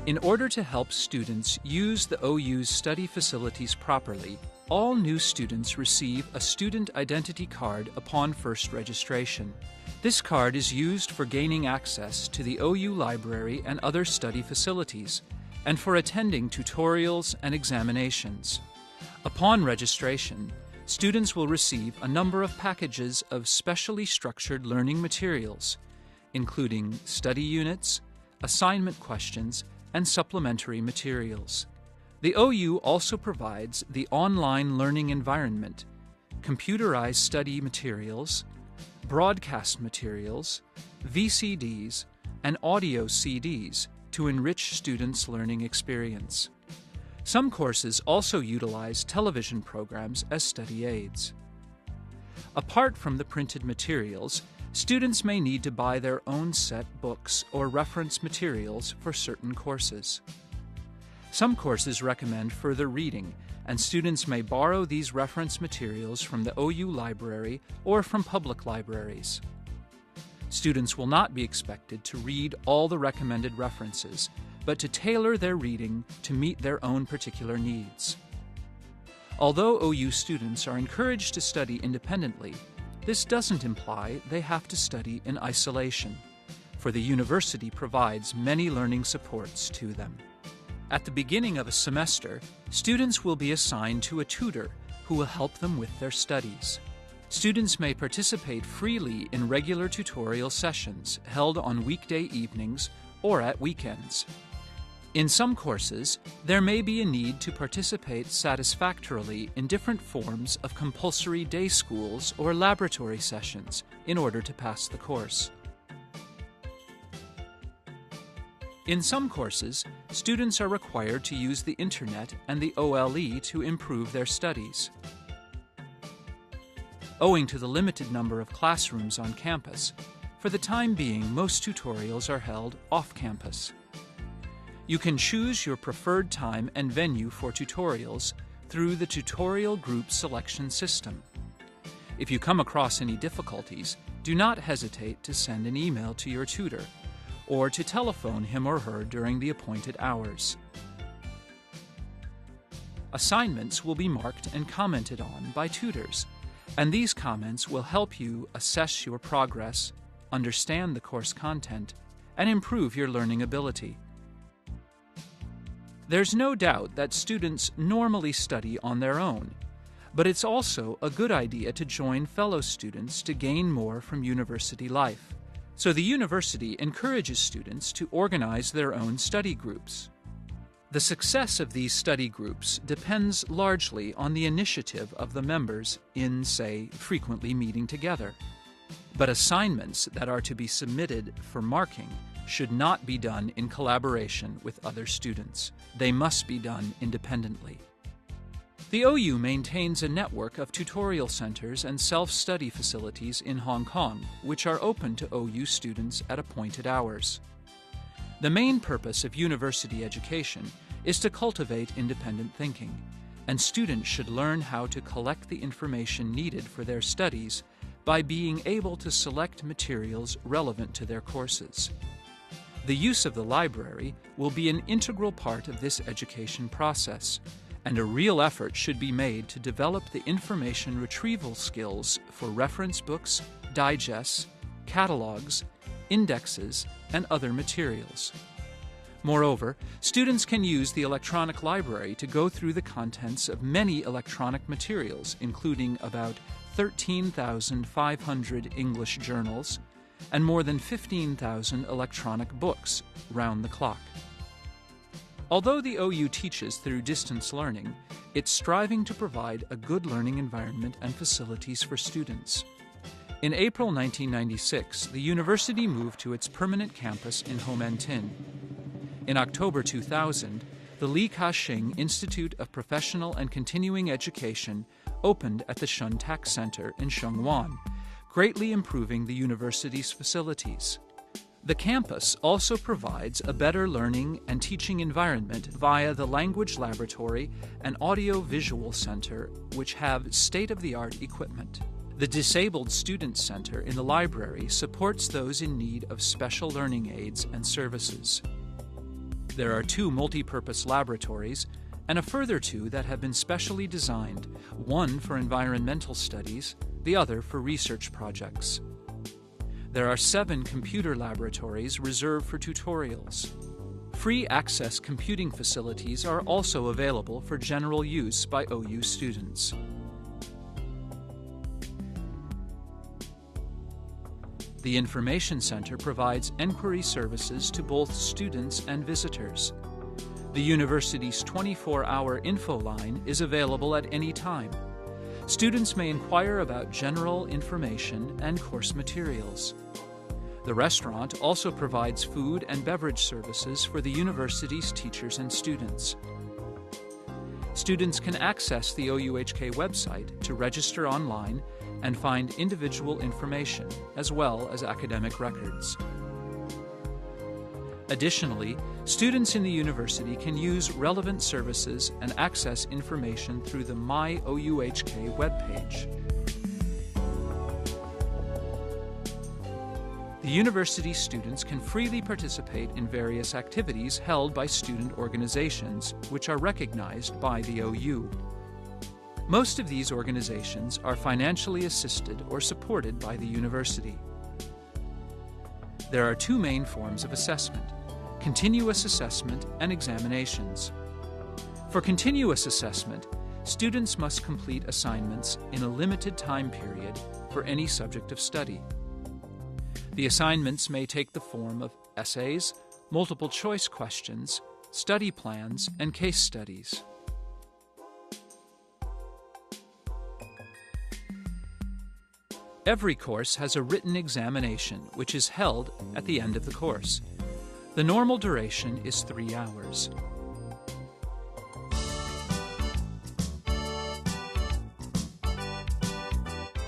In order to help students use the OU's study facilities properly, all new students receive a student identity card upon first registration. This card is used for gaining access to the OU library and other study facilities, and for attending tutorials and examinations. Upon registration, students will receive a number of packages of specially structured learning materials, including study units, assignment questions, and supplementary materials. The OU also provides the online learning environment, computerized study materials, broadcast materials, VCDs, and audio CDs to enrich students' learning experience. Some courses also utilize television programs as study aids. Apart from the printed materials, students may need to buy their own set books or reference materials for certain courses. Some courses recommend further reading, and students may borrow these reference materials from the OU library or from public libraries. Students will not be expected to read all the recommended references, but to tailor their reading to meet their own particular needs. Although OU students are encouraged to study independently, this doesn't imply they have to study in isolation, for the university provides many learning supports to them. At the beginning of a semester, students will be assigned to a tutor who will help them with their studies. Students may participate freely in regular tutorial sessions held on weekday evenings or at weekends. In some courses, there may be a need to participate satisfactorily in different forms of compulsory day schools or laboratory sessions in order to pass the course. In some courses, students are required to use the Internet and the OLE to improve their studies. Owing to the limited number of classrooms on campus, for the time being, most tutorials are held off-campus. You can choose your preferred time and venue for tutorials through the tutorial group selection system. If you come across any difficulties, do not hesitate to send an email to your tutor or to telephone him or her during the appointed hours. Assignments will be marked and commented on by tutors, and these comments will help you assess your progress, understand the course content, and improve your learning ability. There's no doubt that students normally study on their own, but it's also a good idea to join fellow students to gain more from university life. So the university encourages students to organize their own study groups. The success of these study groups depends largely on the initiative of the members in, say, frequently meeting together. But assignments that are to be submitted for marking should not be done in collaboration with other students. They must be done independently. The OU maintains a network of tutorial centers and self-study facilities in Hong Kong, which are open to OU students at appointed hours. The main purpose of university education is to cultivate independent thinking, and students should learn how to collect the information needed for their studies by being able to select materials relevant to their courses. The use of the library will be an integral part of this education process, and a real effort should be made to develop the information retrieval skills for reference books, digests, catalogs, indexes, and other materials. Moreover, students can use the electronic library to go through the contents of many electronic materials, including about 13,500 English journals and more than 15,000 electronic books round the clock. Although the OU teaches through distance learning, it's striving to provide a good learning environment and facilities for students. In April 1996, the university moved to its permanent campus in Ho Man Tin. In October 2000, the Li Ka-shing Institute of Professional and Continuing Education opened at the Shun Tak Center in Sheungwan, greatly improving the university's facilities. The campus also provides a better learning and teaching environment via the Language Laboratory and Audio-Visual Center, which have state-of-the-art equipment. The Disabled Student Center in the library supports those in need of special learning aids and services. There are 2 multi-purpose laboratories and a further 2 that have been specially designed, one for environmental studies, the other for research projects. There are 7 computer laboratories reserved for tutorials. Free access computing facilities are also available for general use by OU students. The Information Center provides enquiry services to both students and visitors. The university's 24-hour info line is available at any time. Students may inquire about general information and course materials. The restaurant also provides food and beverage services for the university's teachers and students. Students can access the OUHK website to register online and find individual information, as well as academic records. Additionally, students in the university can use relevant services and access information through the My OUHK webpage. The university students can freely participate in various activities held by student organizations, which are recognized by the OU. Most of these organizations are financially assisted or supported by the university. There are 2 main forms of assessment: continuous assessment and examinations. For continuous assessment, students must complete assignments in a limited time period for any subject of study. The assignments may take the form of essays, multiple choice questions, study plans, and case studies. Every course has a written examination, which is held at the end of the course. The normal duration is 3 hours.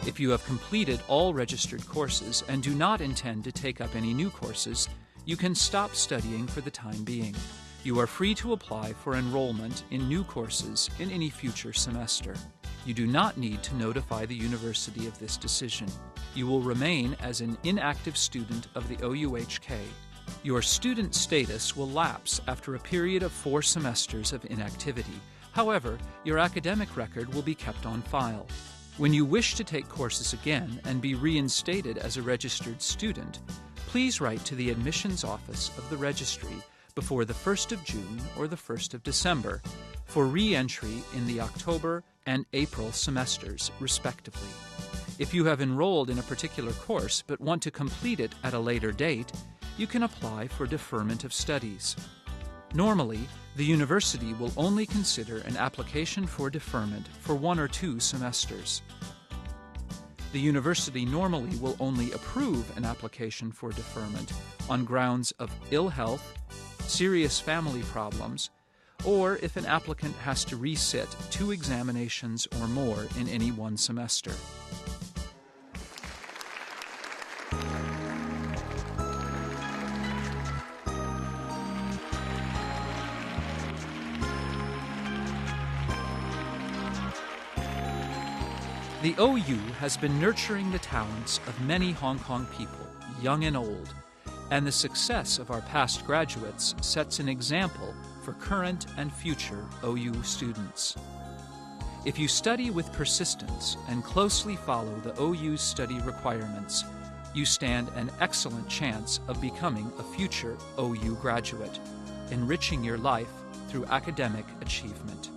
If you have completed all registered courses and do not intend to take up any new courses, you can stop studying for the time being. You are free to apply for enrollment in new courses in any future semester. You do not need to notify the university of this decision. You will remain as an inactive student of the OUHK. Your student status will lapse after a period of 4 semesters of inactivity. However, your academic record will be kept on file. When you wish to take courses again and be reinstated as a registered student, please write to the admissions office of the registry before the 1st of June or the 1st of December for re-entry in the October and April semesters, respectively. If you have enrolled in a particular course but want to complete it at a later date, you can apply for Deferment of Studies. Normally, the university will only consider an application for deferment for 1 or 2 semesters. The university normally will only approve an application for deferment on grounds of ill health, serious family problems, or if an applicant has to resit 2 examinations or more in any one semester. The OU has been nurturing the talents of many Hong Kong people, young and old, and the success of our past graduates sets an example for current and future OU students. If you study with persistence and closely follow the OU's study requirements, you stand an excellent chance of becoming a future OU graduate, enriching your life through academic achievement.